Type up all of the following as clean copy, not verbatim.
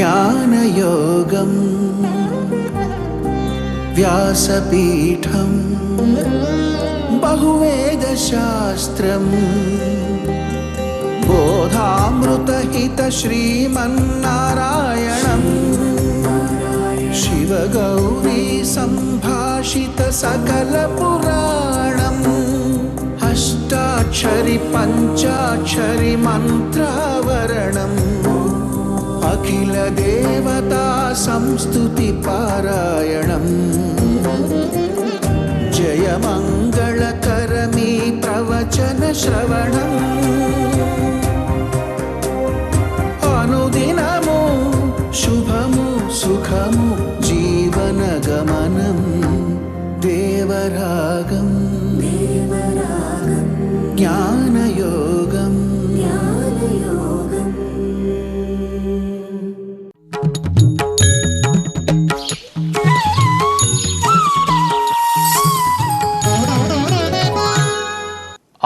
జ్ఞానయోగం వ్యాసపీఠం బహువేదశాస్త్రం బోధామృతహిత శ్రీమన్నారాయణం శివగౌరీ సంభాషిత సకల పురాణం అష్టాక్షరి పంచాక్షరి మంత్రావరణం అఖిల దేవతా సంస్తుతి పారాయణం జయమంగళకరమీ ప్రవచన శ్రవణం అనుదినము శుభము సుఖము జీవన గమనం దేవరాగం జ్ఞానయోగం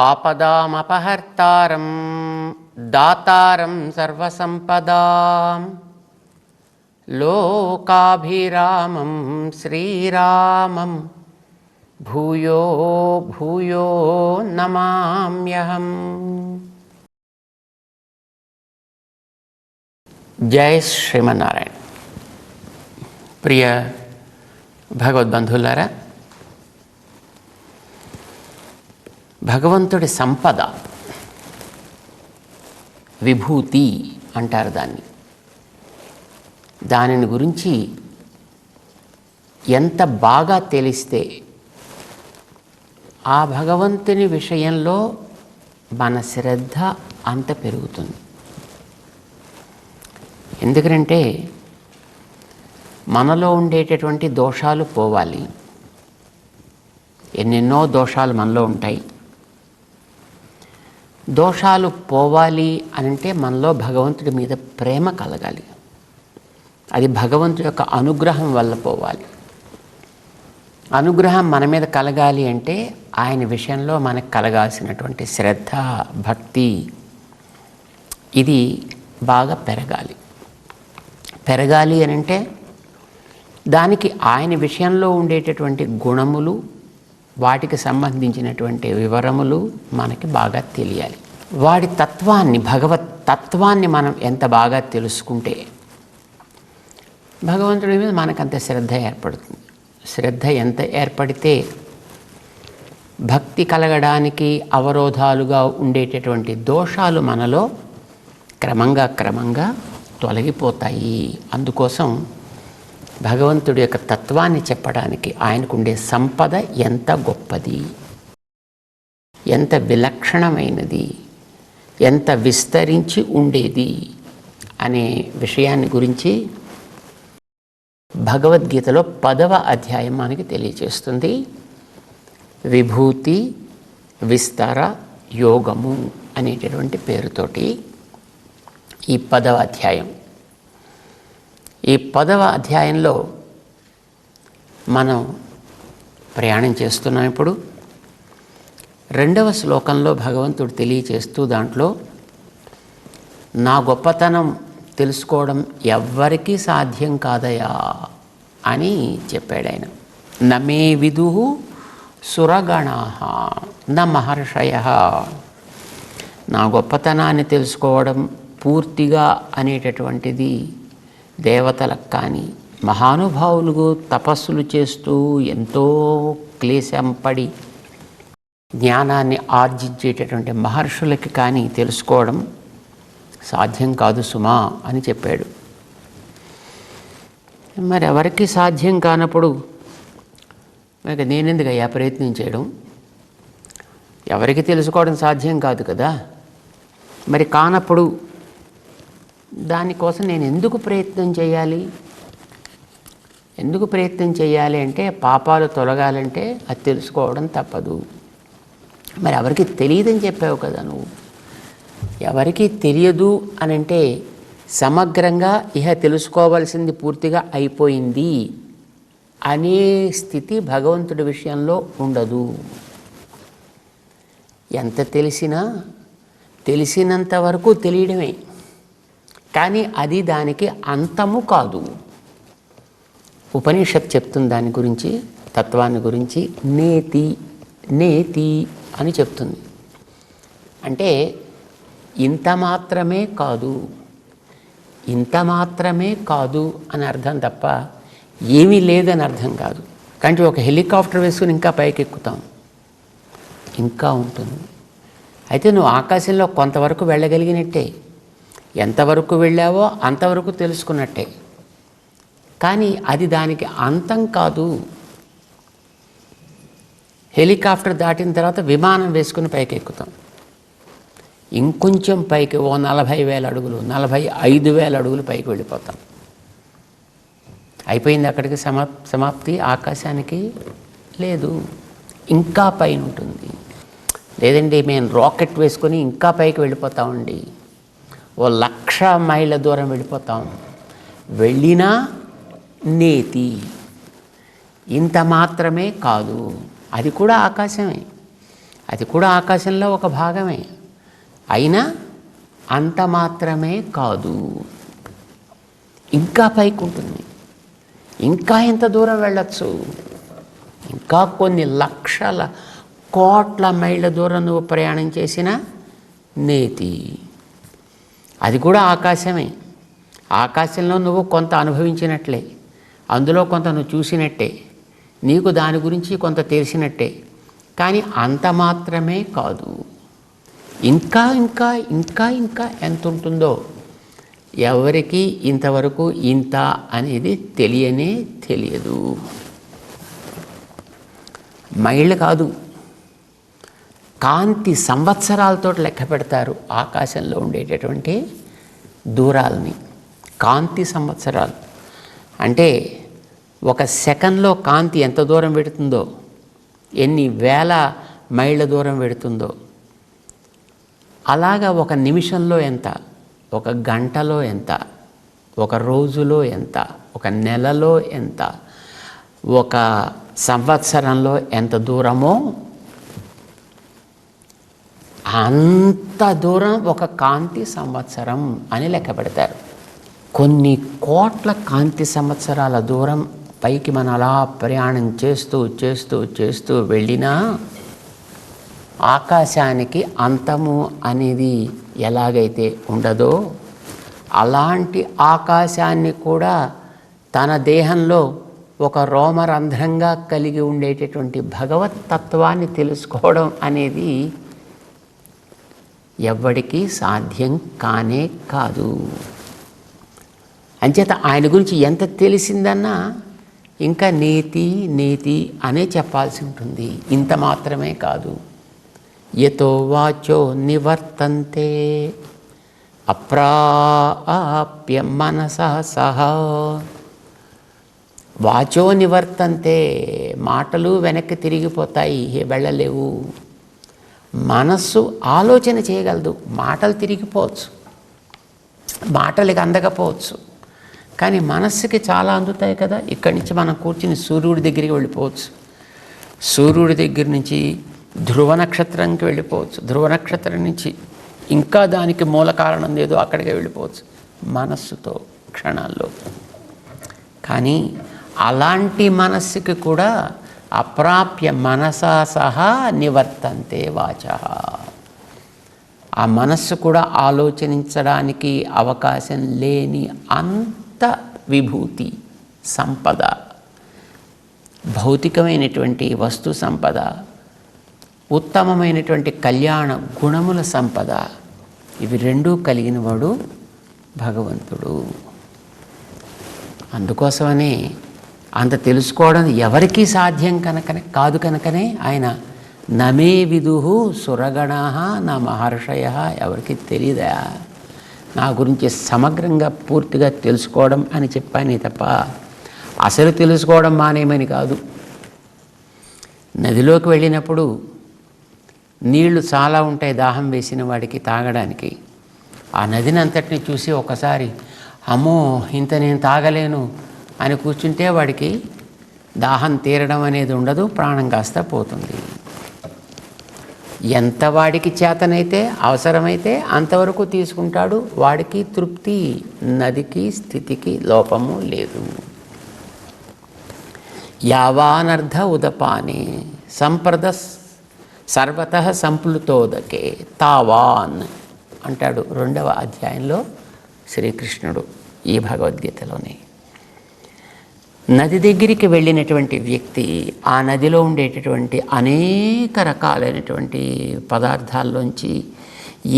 ఆపదామపహర్తారం దాతారం సర్వసంపదాం లోకాభిరామం శ్రీరామం భూయో భూయో నమామ్యహం. జై శ్రీమన్నారాయణ. ప్రియ భగవద్బంధులారా, భగవంతుడి సంపద విభూతి అంటారు దానిని గురించి ఎంత బాగా తెలిస్తే ఆ భగవంతుని విషయంలో మన శ్రద్ధ అంత పెరుగుతుంది. ఎందుకంటే మనలో ఉండేటటువంటి దోషాలు పోవాలి. ఎన్నెన్నో దోషాలు మనలో ఉంటాయి. దోషాలు పోవాలి అనంటే మనలో భగవంతుడి మీద ప్రేమ కలగాలి. అది భగవంతుడి యొక్క అనుగ్రహం వల్ల పోవాలి. అనుగ్రహం మన మీద కలగాలి అంటే ఆయన విషయంలో మనకు కలగాల్సినటువంటి శ్రద్ధ, భక్తి ఇది బాగా పెరగాలి. పెరగాలి అనంటే దానికి ఆయన విషయంలో ఉండేటటువంటి గుణములు, వాటికి సంబంధించినటువంటి వివరములు మనకి బాగా తెలియాలి. వాడి తత్వాన్ని, భగవత్ తత్వాన్ని మనం ఎంత బాగా తెలుసుకుంటే భగవంతుడి మీద మనకంత శ్రద్ధ ఏర్పడుతుంది. శ్రద్ధ ఎంత ఏర్పడితే భక్తి కలగడానికి అవరోధాలుగా ఉండేటటువంటి దోషాలు మనలో క్రమంగా క్రమంగా తొలగిపోతాయి. అందుకోసం భగవంతుడి యొక్క తత్వాన్ని చెప్పడానికి ఆయనకుండే సంపద ఎంత గొప్పది, ఎంత విలక్షణమైనది, ఎంత విస్తరించి ఉండేది అనే విషయాన్ని గురించి భగవద్గీతలో 10వ అధ్యాయం మనకి తెలియజేస్తుంది. విభూతి విస్తర యోగము అనేటటువంటి పేరుతోటి ఈ 10వ అధ్యాయం. ఈ 10వ అధ్యాయంలో మనం ప్రయాణం చేస్తున్నాం. ఇప్పుడు 2వ శ్లోకంలో భగవంతుడు తెలియచేస్తూ దాంట్లో నా గొప్పతనం తెలుసుకోవడం ఎవ్వరికీ సాధ్యం కాదయా అని చెప్పాడు ఆయన. నమే విదుః సురగణాః న మహర్షయః. నా గొప్పతనాన్ని తెలుసుకోవడం పూర్తిగా అనేటటువంటిది దేవతలకు కానీ, మహానుభావులు తపస్సులు చేస్తూ ఎంతో క్లేశం పడి జ్ఞానాన్ని ఆర్జించేటటువంటి మహర్షులకి కానీ తెలుసుకోవడం సాధ్యం కాదు సుమా అని చెప్పాడు. మరి ఎవరికి సాధ్యం కానప్పుడు మరి నేనెందుకయ్యా ప్రయత్నం చేయడం? ఎవరికి తెలుసుకోవడం సాధ్యం కాదు కదా. మరి కానప్పుడు దానికోసం నేను ఎందుకు ప్రయత్నం చేయాలి? ఎందుకు ప్రయత్నం చేయాలి అంటే పాపాలు తొలగాలంటే అది తెలుసుకోవడం తప్పదు. మరి ఎవరికి తెలియదని చెప్పావు కదా నువ్వు. ఎవరికి తెలియదు అని అంటే సమగ్రంగా ఇహ తెలుసుకోవాల్సింది పూర్తిగా అయిపోయింది అనే స్థితి భగవంతుడి విషయంలో ఉండదు. ఎంత తెలిసినా తెలిసినంత వరకు తెలియడమే. కానీ అది దానికి అంతము కాదు. ఉపనిషత్ చెప్తుంది దాని గురించి, తత్వాన్ని గురించి. నేతి నేతి అని చెప్తుంది. అంటే ఇంత మాత్రమే కాదు, ఇంత మాత్రమే కాదు అని అర్థం తప్ప ఏమీ లేదని అర్థం కాదు. కానీ ఒక హెలికాప్టర్ వేసుకుని ఇంకా పైకి ఎక్కుతాం, ఇంకా ఉంటుంది. అయితే నువ్వు ఆకాశంలో కొంతవరకు వెళ్ళగలిగినట్టే, ఎంతవరకు వెళ్ళావో అంతవరకు తెలుసుకున్నట్టే. కానీ అది దానికి అంతం కాదు. హెలికాప్టర్ దాటిన తర్వాత విమానం వేసుకుని పైకి ఎక్కుతాం, ఇంకొంచెం పైకి 40,000 అడుగులు 45,000 అడుగులు పైకి వెళ్ళిపోతాం. అయిపోయింది అక్కడికి సమాప్తి. ఆకాశానికి లేదు, ఇంకా పైన ఉంటుంది. లేదండి మేము రాకెట్ వేసుకొని ఇంకా పైకి వెళ్ళిపోతామండి, 1,00,000 మైళ్ళ దూరం వెళ్ళిపోతాం. వెళ్ళినా నేతి, ఇంత మాత్రమే కాదు. అది కూడా ఆకాశమే, అది కూడా ఆకాశంలో ఒక భాగమే. అయినా అంత మాత్రమే కాదు, ఇంకా పైకి ఉంటుంది. ఇంకా ఎంత దూరం వెళ్ళచ్చు, ఇంకా కొన్ని లక్షల కోట్ల మైళ్ళ దూరం నువ్వు ప్రయాణం చేసిన నేతి, అది కూడా ఆకాశమే. ఆకాశంలో నువ్వు కొంత అనుభవించినట్లే, అందులో కొంత నువ్వు చూసినట్టే, నీకు దాని గురించి కొంత తెలిసినట్టే. కానీ అంత మాత్రమే కాదు, ఇంకా ఇంకా ఇంకా ఇంకా ఎంత ఉంటుందో ఎవరికి ఇంతవరకు ఇంత అనేది తెలియనే తెలియదు. మైళ్ళు కాదు, కాంతి సంవత్సరాలతో లెక్క పెడతారు ఆకాశంలో ఉండేటటువంటి దూరాలని. కాంతి సంవత్సరాలు అంటే ఒక సెకండ్లో కాంతి ఎంత దూరం పెడుతుందో, ఎన్ని వేల మైళ్ళ దూరం పెడుతుందో, అలాగా ఒక నిమిషంలో ఎంత, ఒక గంటలో ఎంత, ఒక రోజులో ఎంత, ఒక నెలలో ఎంత, ఒక సంవత్సరంలో ఎంత దూరమో అంత దూరం ఒక కాంతి సంవత్సరం అని లెక్క పెడతారు. కొన్ని కోట్ల కాంతి సంవత్సరాల దూరం పైకి మనం అలా ప్రయాణం చేస్తూ చేస్తూ చేస్తూ వెళ్ళినా ఆకాశానికి అంతము అనేది ఎలాగైతే ఉండదో, అలాంటి ఆకాశాన్ని కూడా తన దేహంలో ఒక రోమరంధ్రంగా కలిగి ఉండేటటువంటి భగవత్ తత్వాన్ని తెలుసుకోవడం అనేది ఎవ్వడికి సాధ్యం కానే కాదు. అంచేత ఆయన గురించి ఎంత తెలిసిందన్నా ఇంకా నేతి నేతి అనే చెప్పాల్సి ఉంటుంది, ఇంత మాత్రమే కాదు. యతో వాచో నివర్తంతే అప్రాప్య మనసా సహా. వాచో నివర్తంతే, మాటలు వెనక్కి తిరిగిపోతాయి, వెళ్ళలేవు. మనస్సు ఆలోచన చేయగలదు, మాటలు తిరిగిపోవచ్చు, మాటలకి అందకపోవచ్చు, కానీ మనస్సుకి చాలా అందుతాయి కదా. ఇక్కడి నుంచి మనం కూర్చుని సూర్యుడి దగ్గరికి వెళ్ళిపోవచ్చు, సూర్యుడి దగ్గర నుంచి ధ్రువ నక్షత్రానికి వెళ్ళిపోవచ్చు, ధ్రువ నక్షత్రం నుంచి ఇంకా దానికి మూల కారణం ఏదో అక్కడికి వెళ్ళిపోవచ్చు మనస్సుతో క్షణాల్లో. కానీ అలాంటి మనస్సుకి కూడా అప్రాప్య మనసా సహా నివర్తంతే వాచ. ఆ మనస్సు కూడా ఆలోచించడానికి అవకాశం లేని అంత విభూతి సంపద, భౌతికమైనటువంటి వస్తు సంపద, ఉత్తమమైనటువంటి కళ్యాణ గుణముల సంపద, ఇవి రెండూ కలిగిన వాడు భగవంతుడు. అందుకోసమనే అంత తెలుసుకోవడం ఎవరికీ సాధ్యం కాదు కనుకనే ఆయన నమే విదుహు సురగణా నా మహర్షయ, ఎవరికి తెలియదా నా గురించి సమగ్రంగా పూర్తిగా తెలుసుకోవడం అని చెప్పానే తప్ప అసలు తెలుసుకోవడం మానేమని కాదు. నదిలోకి వెళ్ళినప్పుడు నీళ్లు చాలా ఉంటాయి దాహం వేసిన వాడికి తాగడానికి. ఆ నదిని అంతటిని చూసి ఒకసారి అమ్మో ఇంత నేను తాగలేను అని కూర్చుంటే వాడికి దాహం తీరడం అనేది ఉండదు, ప్రాణం కాస్త పోతుంది. ఎంత వాడికి చేతనైతే అవసరమైతే అంతవరకు తీసుకుంటాడు. వాడికి తృప్తి, నదికి స్థితికి లోపము లేదు. యావానర్ధ ఉదపానే సంప్రద సర్వతః సంప్లుతోదకే తావాన్ అంటాడు 2వ అధ్యాయంలో శ్రీకృష్ణుడు ఈ భగవద్గీతలోనే. నది దగ్గరికి వెళ్ళినటువంటి వ్యక్తి ఆ నదిలో ఉండేటటువంటి అనేక రకాలైనటువంటి పదార్థాల్లోంచి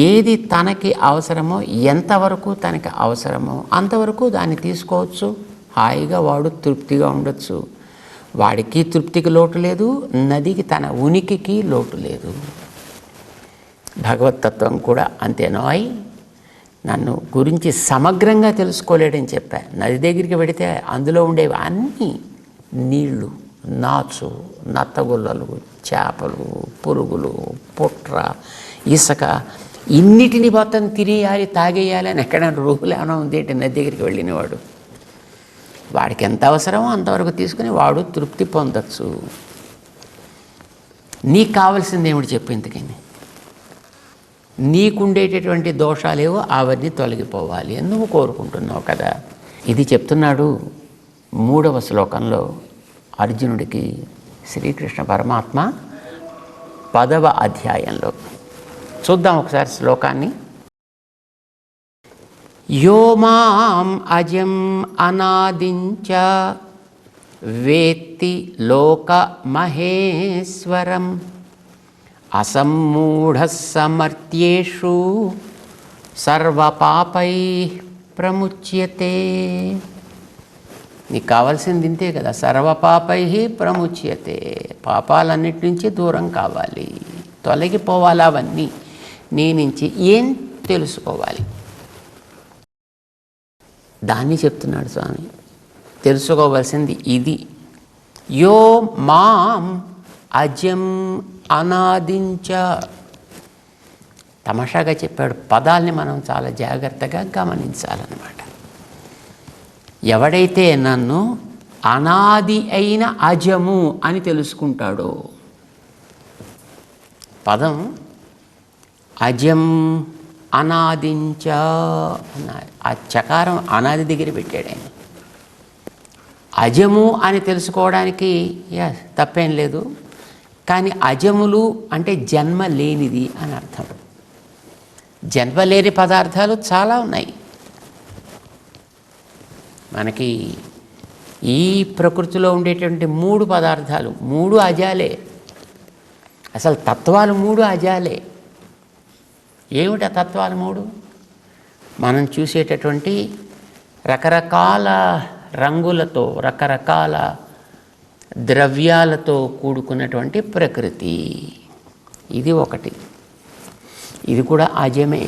ఏది తనకి అవసరమో, ఎంతవరకు తనకి అవసరమో అంతవరకు దాన్ని తీసుకోవచ్చు. హాయిగా వాడు తృప్తిగా ఉండొచ్చు. వాడికి తృప్తికి లోటు లేదు, నదికి తన ఉనికికి లోటు లేదు. భగవత్తత్వం కూడా అంతేనోయ్. నన్ను గురించి సమగ్రంగా తెలుసుకోలేడని చెప్పా. నది దగ్గరికి వెడితే అందులో ఉండేవి అన్నీ నీళ్లు, నాచు, నత్తగుల్లలు, చేపలు, పురుగులు, పుట్ర, ఇసుక, ఇన్నిటిని మొత్తం తినేయాలి, తాగేయాలి అని ఎక్కడైనా రూల్ ఏమైనా ఉంది ఏంటి? నది దగ్గరికి వెళ్ళినవాడు వాడికి ఎంత అవసరమో అంతవరకు తీసుకుని వాడు తృప్తి పొందొచ్చు. నీకు కావాల్సింది ఏమిటి చెప్పు? ఇంతకని నీకుండేటటువంటి దోషాలేవో అవన్నీ తొలగిపోవాలి అని నువ్వు కోరుకుంటున్నావు కదా. ఇది చెప్తున్నాడు 3వ శ్లోకంలో అర్జునుడికి శ్రీకృష్ణ పరమాత్మ 10వ అధ్యాయంలో. చూద్దాం ఒకసారి శ్లోకాన్ని. యో మాం అజం అనాదించ వేత్తి లోక మహేశ్వరం అసమ్మూఢ సమర్థ్యేషు సర్వపాపై ప్రముచ్యతే. నీకు కావాల్సింది ఇంతే కదా, సర్వపాపై ప్రముచ్యతే. పాపాలన్నిటి నుంచి దూరం కావాలి, తొలగిపోవాలి అవన్నీ నీ నుంచి. ఏం తెలుసుకోవాలి దాన్ని చెప్తున్నాడు స్వామి. తెలుసుకోవాల్సింది ఇది. యో మాం అజం అనాదించ. తమాషాగా చెప్పాడు. పదాల్ని మనం చాలా జాగ్రత్తగా గమనించాలన్నమాట. ఎవడైతే నన్ను అనాది అయిన అజము అని తెలుసుకుంటాడో, పదం అజం అనాదించ అన్నారు. ఆ చకారం అనాది దగ్గర పెట్టాడు ఆయన. అజము అని తెలుసుకోవడానికి తప్పేం లేదు. కానీ అజములు అంటే జన్మ లేనిది అని అర్థం. జన్మ లేని పదార్థాలు చాలా ఉన్నాయి మనకి. ఈ ప్రకృతిలో ఉండేటువంటి 3 పదార్థాలు 3 అజాలే. అసలు తత్వాలు 3 అజాలే. ఏమిటా తత్వాలు 3? మనం చూసేటటువంటి రకరకాల రంగులతో, రకరకాల ద్రవ్యాలతో కూడుకున్నటువంటి ప్రకృతి, ఇది ఒకటి. ఇది కూడా అజమే.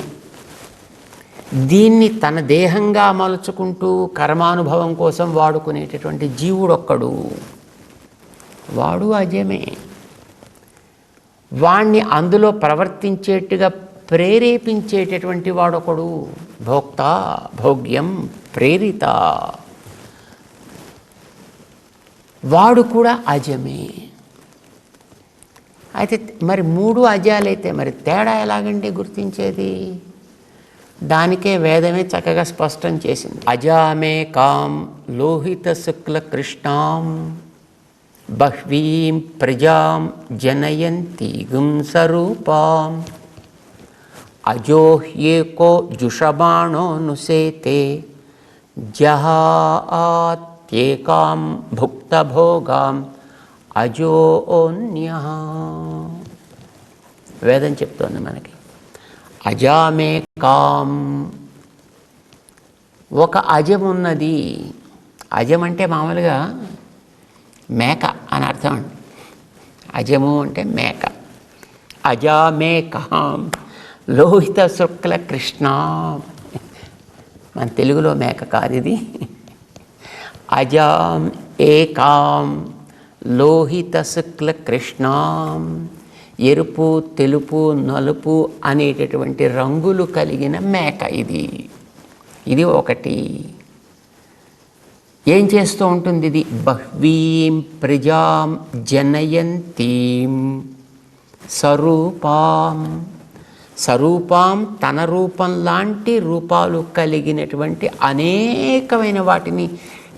దీన్ని తన దేహంగా మలుచుకుంటూ కర్మానుభవం కోసం వాడుకునేటటువంటి జీవుడొక్కడు, వాడు అజమే. వాణ్ణి అందులో ప్రవర్తించేట్టుగా ప్రేరేపించేటటువంటి వాడొకడు, భోక్త, భోగ్యం, ప్రేరిత, వాడు కూడా అజమే. అయితే మరి 3 అజాలైతే మరి తేడా ఎలాగండి గుర్తించేది? దానికే వేదమే చక్కగా స్పష్టం చేసింది. అజామే కాం లోహిత శుక్ల కృష్ణాం బహ్వీం ప్రజాం జనయంతి గుంసరూపాం అజోహ్యేకో జుషబాణో నుసేతే జహాత్యేకాం భుక్తభోగాం అజోన్యః. వేదం చెప్తోంది మనకి. అజామే కాం, ఒక అజం ఉన్నది. అజం అంటే మామూలుగా మేక అని అర్థం అండి. అజము అంటే మేక. అజామే కాం లోహిత శుక్ల కృష్ణ. మన తెలుగులో మేక కాదు ఇది. అజాం ఏకాం లోహిత శుక్ల కృష్ణాం. ఎరుపు, తెలుపు, నలుపు అనేటటువంటి రంగులు కలిగిన మేక ఇది. ఇది ఒకటి. ఏం చేస్తూ ఉంటుంది ఇది? బహ్వీం ప్రజాం జనయంతీం స్వరూపాం. స్వరూపాం తన రూపం లాంటి రూపాలు కలిగినటువంటి అనేకమైన వాటిని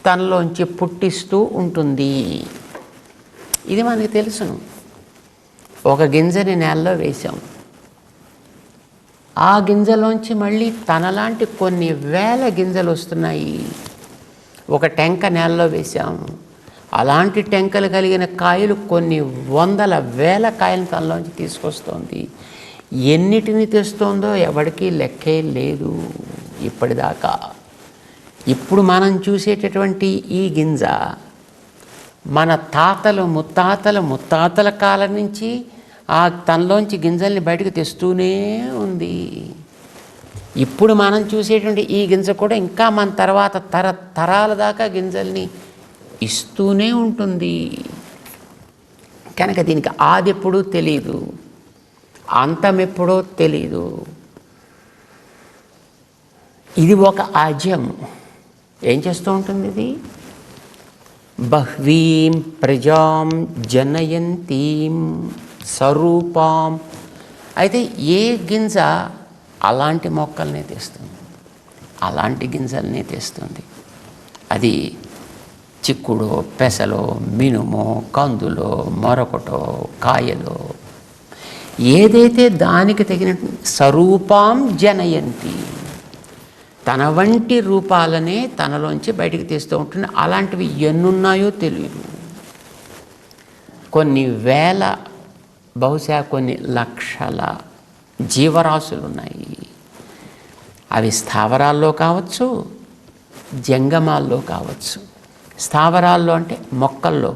తనలోంచి పుట్టిస్తూ ఉంటుంది. ఇది మనకి తెలుసును. ఒక గింజని నేలలో వేశాం, ఆ గింజలోంచి మళ్ళీ తనలాంటి కొన్ని వేల గింజలు వస్తున్నాయి. ఒక టెంక నేలలో వేశాం, అలాంటి టెంకలు కలిగిన కాయలు కొన్ని వందల వేల కాయలను తనలోంచి తీసుకొస్తోంది. ఎన్నిటిని తెస్తోందో ఎవరికీ లెక్కే లేదు ఇప్పటిదాకా. ఇప్పుడు మనం చూసేటటువంటి ఈ గింజ మన తాతలు ముత్తాతల కాలం నుంచి ఆ తనలోంచి గింజల్ని బయటకు తెస్తూనే ఉంది. ఇప్పుడు మనం చూసేటువంటి ఈ గింజ కూడా ఇంకా మన తర్వాత తరాల దాకా గింజల్ని ఇస్తూనే ఉంటుంది. కనుక దీనికి ఆది ఎప్పుడూ తెలీదు, అంతం ఎప్పుడో తెలీదు. ఇది ఒక ఆజ్యం. ఏం చేస్తూ ఉంటుంది ఇది? బహ్వీం ప్రజాం జనయంతీం స్వరూపాం. అయితే ఏ గింజ అలాంటి మొక్కల్ని తెస్తుంది, అలాంటి గింజల్ని తెస్తుంది. అది చిక్కుడో, పెసలో, మినుమో, కందులో, మరొకటో, కాయలో, ఏదైతే దానికి తగిన స్వరూపాం జనయంతి, తన వంటి రూపాలనే తనలోంచి బయటికి తీస్తూ ఉంటుంది. అలాంటివి ఎన్నున్నాయో తెలియదు. కొన్ని వేల, బహుశా కొన్ని లక్షల జీవరాశులు ఉన్నాయి. అవి స్థావరాల్లో కావచ్చు, జంగమాల్లో కావచ్చు. స్థావరాల్లో అంటే మొక్కల్లో.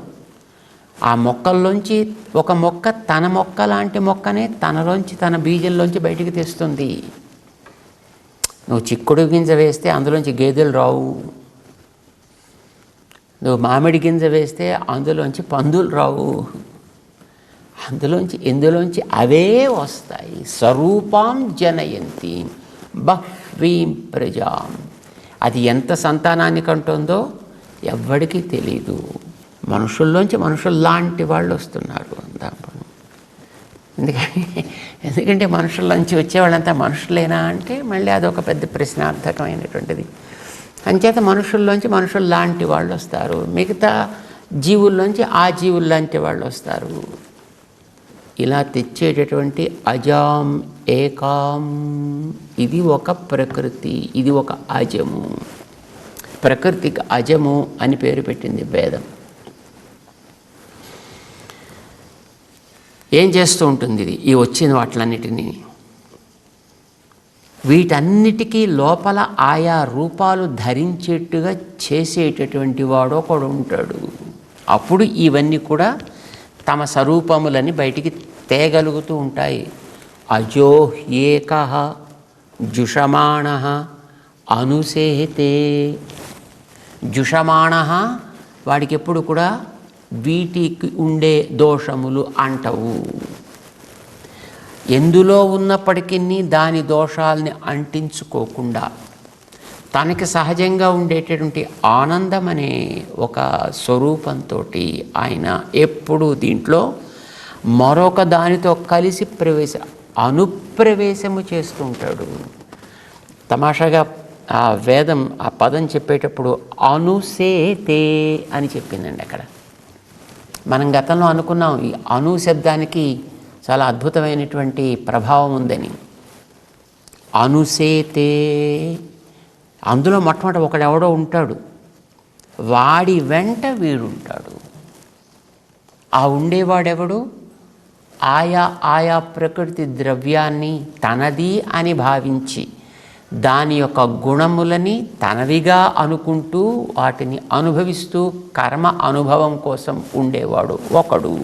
ఆ మొక్కల్లోంచి ఒక మొక్క తన మొక్క లాంటి మొక్కనే తనలోంచి, తన బీజంలోంచి బయటికి తెస్తుంది. నువ్వు చిక్కుడు గింజ వేస్తే అందులోంచి గేదెలు రావు. నువ్వు మామిడి గింజ వేస్తే అందులోంచి పందులు రావు. ఎందులోంచి అవే వస్తాయి. స్వరూపాం జనయంతి బహ్వీం ప్రజాం. అది ఎంత సంతానాన్ని కంటుందో ఎవ్వడికి తెలీదు. మనుషుల్లోంచి మనుషుల్లాంటి వాళ్ళు వస్తున్నారు దాంట్లో. ఎందుకంటే మనుషుల్లోంచి వచ్చేవాళ్ళంతా మనుషులేనా అంటే మళ్ళీ అదొక పెద్ద ప్రశ్నార్థకమైనటువంటిది. అంచేత మనుషుల్లోంచి మనుషుల్లాంటి వాళ్ళు వస్తారు, మిగతా జీవుల్లోంచి ఆ జీవుల్లాంటి వాళ్ళు వస్తారు. ఇలా తెచ్చేటటువంటి అజాం ఏకాం, ఇది ఒక ప్రకృతి, ఇది ఒక అజము. ప్రకృతికి అజము అని పేరు పెట్టింది వేదం. ఏం చేస్తూ ఉంటుంది ఇది? ఈ వచ్చిన వాటిలన్నిటినీ, వీటన్నిటికీ లోపల ఆయా రూపాలు ధరించేట్టుగా చేసేటటువంటి వాడు ఒకడు ఉంటాడు. అప్పుడు ఇవన్నీ కూడా తమ స్వరూపములని బయటికి తేగలుగుతూ ఉంటాయి. అజో ఏకః జుషమాణః అనుసేతే. జుషమాణః, వాడికి ఎప్పుడు కూడా వీటికి ఉండే దోషములు అంటవు. ఎందులో ఉన్నప్పటికీ దాని దోషాలని అంటించుకోకుండా తనకి సహజంగా ఉండేటటువంటి ఆనందం అనే ఒక స్వరూపంతో ఆయన ఎప్పుడూ దీంట్లో మరొక దానితో కలిసి అనుప్రవేశము చేస్తూ ఉంటాడు. తమాషాగా ఆ వేదం ఆ పదం చెప్పేటప్పుడు అనుసేతే అని చెప్పిందండి. అక్కడ మనం గతంలో అనుకున్నాం ఈ అను శబ్దానికి చాలా అద్భుతమైనటువంటి ప్రభావం ఉందని. అనుసేతే, అందులో మొట్టమొదటి ఒకడెవడో ఉంటాడు, వాడి వెంట వీడుంటాడు. ఆ ఉండేవాడెవడు? ఆయా ప్రకృతి ద్రవ్యాన్ని తనది అని భావించి దాని యొక్క గుణములని తనవిగా అనుకుంటూ వాటిని అనుభవిస్తూ కర్మ అనుభవం కోసం ఉండేవాడు ఒకడు.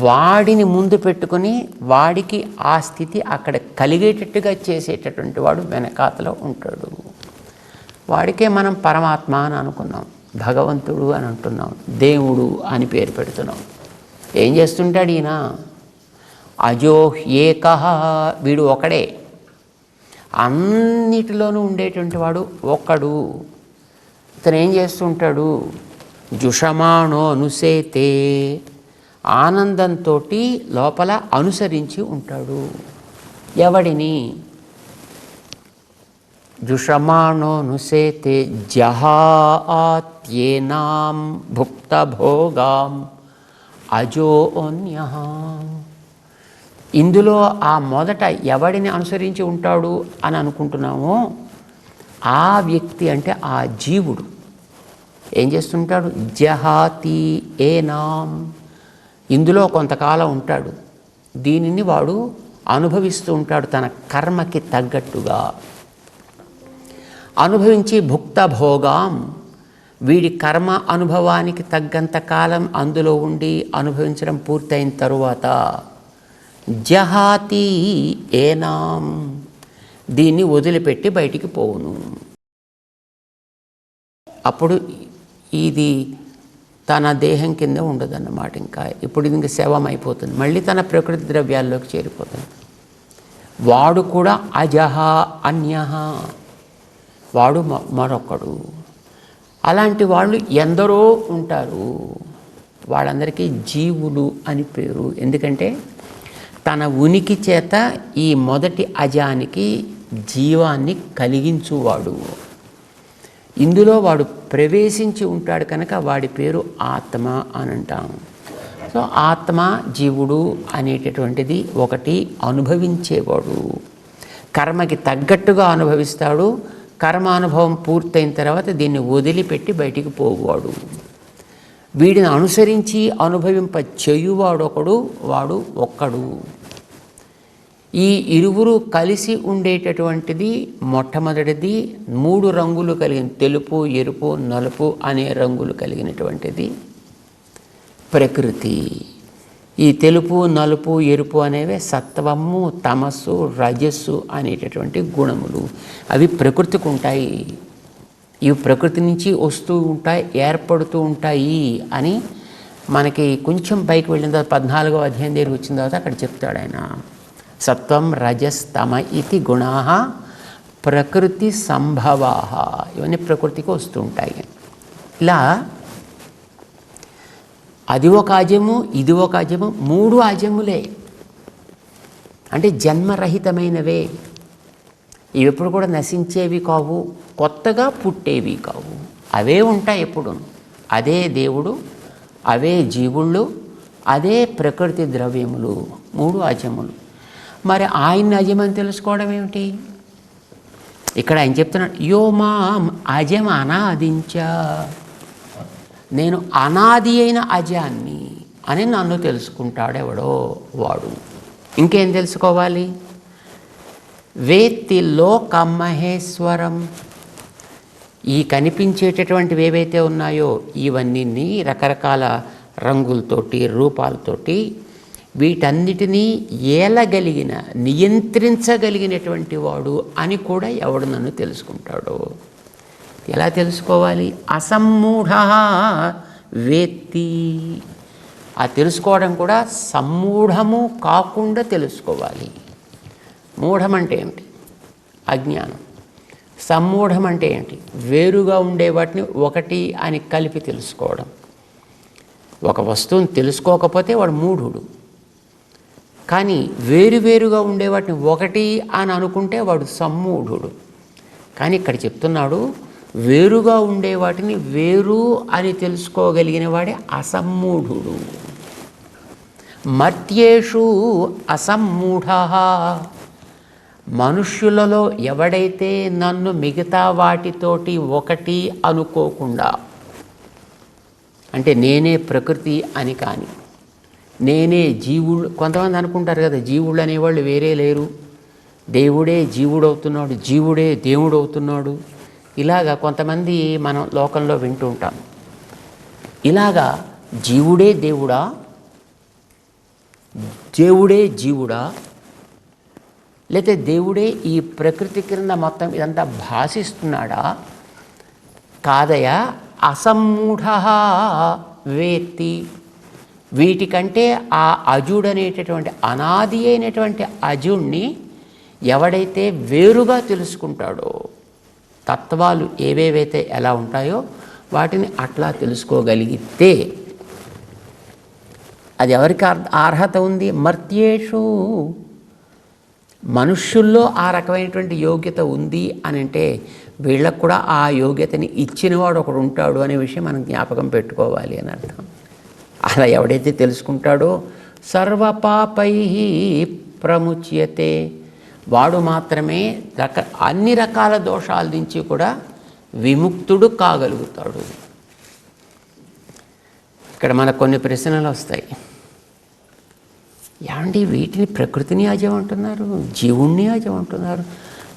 వాడిని ముందు పెట్టుకుని వాడికి ఆ స్థితి అక్కడ కలిగేటట్టుగా చేసేటటువంటి వాడు వెనకాతలో ఉంటాడు. వాడికే మనం పరమాత్మ అని అనుకున్నాం, భగవంతుడు అని అంటున్నాం, దేవుడు అని పేరు పెడుతున్నాం. ఏం చేస్తుంటాడు ఈయన? అజో ఏకః, వీడు ఒకడే, అన్నిటిలోనూ ఉండేటువంటి వాడు ఒక్కడు. ఇతను ఏం చేస్తుంటాడు? జుషమాణో అనుసేతే, ఆనందంతో లోపల అనుసరించి ఉంటాడు. ఎవడిని? జుషమాణో నుసేతే జహాత్యేనాం భుక్త భోగాం అజోన్యః. ఇందులో ఆ మొదట ఎవడిని అనుసరించి ఉంటాడు అని అనుకుంటున్నామో ఆ వ్యక్తి అంటే ఆ జీవుడు ఏం చేస్తుంటాడు? జహాతి ఏనాం, ఇందులో కొంతకాలం ఉంటాడు. దీనిని వాడు అనుభవిస్తూ ఉంటాడు తన కర్మకి తగ్గట్టుగా. అనుభవించి భుక్త భోగాం, వీడి కర్మ అనుభవానికి తగ్గంత కాలం అందులో ఉండి అనుభవించడం పూర్తయిన తరువాత జహాతి ఏనాం, దీన్ని వదిలిపెట్టి బయటికి పోవును. అప్పుడు ఇది తన దేహం కింద ఉండదన్నమాట. ఇంకా ఇప్పుడు ఇది ఇంకా శవం అయిపోతుంది, మళ్ళీ తన ప్రకృతి ద్రవ్యాల్లోకి చేరిపోతుంది. వాడు కూడా అజహ అన్యహ, వాడు మరొకడు. అలాంటి వాళ్ళు ఎందరో ఉంటారు. వాళ్ళందరికీ జీవులు అని పేరు. ఎందుకంటే తన ఉనికి చేత ఈ మొదటి అజానికి జీవాన్ని కలిగించువాడు. ఇందులో వాడు ప్రవేశించి ఉంటాడు కనుక వాడి పేరు ఆత్మ అని అంటాం. సో ఆత్మ జీవుడు అనేటటువంటిది ఒకటి అనుభవించేవాడు. కర్మకి తగ్గట్టుగా అనుభవిస్తాడు. కర్మానుభవం పూర్తయిన తర్వాత దీన్ని వదిలిపెట్టి బయటికి పోవాడు. వీడిని అనుసరించి అనుభవింప చేయువాడొకడు, వాడు ఒక్కడు. ఈ ఇరువురు కలిసి ఉండేటటువంటిది మొట్టమొదటిది 3 రంగులు కలిగిన, తెలుపు, ఎరుపు, నలుపు అనే రంగులు కలిగినటువంటిది ప్రకృతి. ఈ తెలుపు, నలుపు, ఎరుపు అనేవి సత్వము, తమస్సు, రజస్సు అనేటటువంటి గుణములు. అవి ప్రకృతికి ఉంటాయి. ఇవి ప్రకృతి నుంచి వస్తూ ఉంటాయి, ఏర్పడుతూ ఉంటాయి అని మనకి కొంచెం పైకి వెళ్ళిన తర్వాత 14వ అధ్యాయం దగ్గర వచ్చిన తర్వాత అక్కడ చెప్తాడు ఆయన. సత్వం రజస్తమ ఇతి గుణాః ప్రకృతి సంభవాః, ఇవన్నీ ప్రకృతికి వస్తూ ఉంటాయి. ఇలా అది ఒక అజము, ఇది ఒక అజము, 3 అజములే. అంటే జన్మరహితమైనవే. ఇవి ఎప్పుడు కూడా నశించేవి కావు, కొత్తగా పుట్టేవి కావు. అవే ఉంటాయి ఎప్పుడు. అదే దేవుడు, అవే జీవుళ్ళు, అదే ప్రకృతి ద్రవ్యములు, 3 అజములు. మరి ఆయన అజమని తెలుసుకోవడం ఏమిటి? ఇక్కడ ఆయన చెప్తున్నాడు, యో మాం అజం అనాదించ, నేను అనాది అయిన అజాన్ని అని నన్ను తెలుసుకుంటాడెవడో వాడు. ఇంకేం తెలుసుకోవాలి? వేత్తి లోకం మహేశ్వరం, ఈ కనిపించేటటువంటివి ఏవైతే ఉన్నాయో ఇవన్నీ రకరకాల రంగులతోటి, రూపాలతోటి, వీటన్నిటినీ ఏలగలిగిన, నియంత్రించగలిగినటువంటి వాడు అని కూడా ఎవడు నన్ను తెలుసుకుంటాడో. ఎలా తెలుసుకోవాలి? అసమ్మూఢ వేత్తి, ఆ తెలుసుకోవడం కూడా సమ్మూఢము కాకుండా తెలుసుకోవాలి. మూఢం అంటే ఏమిటి? అజ్ఞానం. సమ్మూఢం అంటే ఏమిటి? వేరుగా ఉండే వాటిని ఒకటి అని కలిపి తెలుసుకోవడం. ఒక వస్తువుని తెలుసుకోకపోతే వాడు మూఢుడు. కానీ వేరువేరుగా ఉండే వాటిని ఒకటి అని అనుకుంటే వాడు సమ్మూఢుడు. కానీ ఇక్కడ చెప్తున్నాడు, వేరుగా ఉండే వాటిని వేరు అని తెలుసుకోగలిగిన వాడే అసమ్మూఢుడు. మర్త్యేషు అసమ్మూఢ, మనుష్యులలో ఎవడైతే నన్ను మిగతా వాటితోటి ఒకటి అనుకోకుండా, అంటే నేనే ప్రకృతి అని కానీ, నేనే జీవుడు, కొంతమంది అనుకుంటారు కదా జీవుడు అనేవాళ్ళు వేరే లేరు, దేవుడే జీవుడు అవుతున్నాడు, జీవుడే దేవుడు అవుతున్నాడు, ఇలాగా కొంతమంది మనం లోకంలో వింటూ ఉంటాం. ఇలాగా జీవుడే దేవుడా, దేవుడే జీవుడా, లేకపోతే దేవుడే ఈ ప్రకృతి క్రింద మొత్తం ఇదంతా భాషిస్తున్నాడా? కాదయా, అసమ్మూఢ వేత్తి, వీటికంటే ఆ అజుడనేటటువంటి అనాది అయినటువంటి అజుణ్ణి ఎవడైతే వేరుగా తెలుసుకుంటాడో, తత్వాలు ఏవేవైతే ఎలా ఉంటాయో వాటిని అట్లా తెలుసుకోగలిగితే అది ఎవరికి అర్హత ఉంది? మర్త్యేషు, మనుష్యుల్లో ఆ రకమైనటువంటి యోగ్యత ఉంది అని అంటే వీళ్ళకు కూడా ఆ యోగ్యతని ఇచ్చినవాడు ఒకడు ఉంటాడు అనే విషయం మనం జ్ఞాపకం పెట్టుకోవాలి అని అర్థం. అలా ఎవడైతే తెలుసుకుంటాడో సర్వపాపై ప్రముచ్యతే, వాడు మాత్రమే అన్ని రకాల దోషాల నుంచి కూడా విముక్తుడు కాగలుగుతాడు. ఇక్కడ మనకు కొన్ని ప్రశ్నలు వస్తాయి. ఏమండి వీటిని ప్రకృతిని అజం అంటున్నారు, జీవుణ్ణి అజం అంటున్నారు,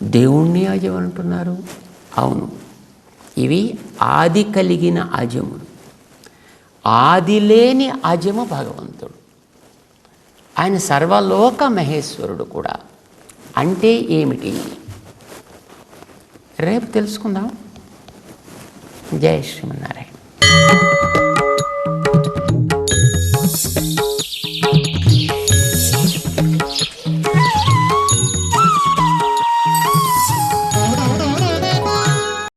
దేవుణ్ణి అజం అంటున్నారు. అవును, ఇవి ఆది కలిగిన అజములు. ఆది లేని అజము భగవంతుడు. ఆయన సర్వలోక మహేశ్వరుడు కూడా. అంటే ఏమిటి రేపు తెలుసుకుందాం. జై శ్రీమన్నారాయణ.